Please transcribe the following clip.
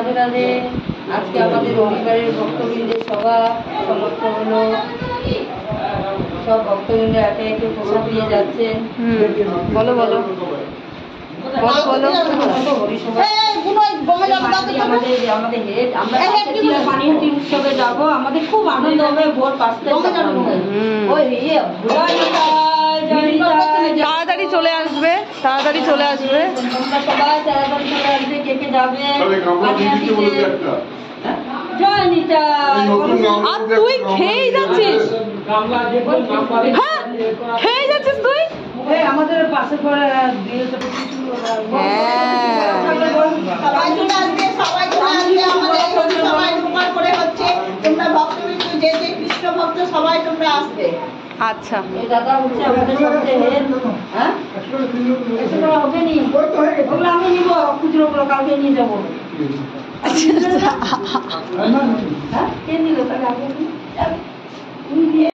রাধে রাধে। আজকে আমাদের রবিবারের ভক্তবৃন্দের সভা সমাপ্ত হলো। সব ভক্তবৃন্দ একে একে প্রসাদ দিয়ে যাচ্ছেন। বলো বলো বলো আমাদের হেড আমরা পানিহাটি উৎসবে যাব। আমাদের খুব আনন্দ হবে। ভোর 5টায় তাড়াতাড়ি চলে আসবে, তাড়াতাড়ি চলে আসবে। তোমরা সবাই তাড়াতাড়ি চলে আসবে। কে কে যাবে পানিহাটিতে? জয় নিতাই। আর তুই খেয়েই যাচ্ছিস? হ্যাঁ খেয়ে যাচ্ছিস তুই? আমাদের পাশে করে দিয়েছে। সবাই চলে আসবে, সবাই চলে আসবে। আমাদের সবাই ধুমার করে হচ্ছে। তোমরা ভক্তবৃন্দ যে যে কৃষ্ণ ভক্ত সবাই তোমরা আসবে। আচ্ছা এই দাদা হচ্ছে আমাদের সবচেয়ে হেড। হ্যাঁ এগুলো হবে নি, ওগুলো আমি নিব। খুচরোগুলো কালকে নিয়ে যাবো। হ্যাঁ কে নিল তাহলে আগে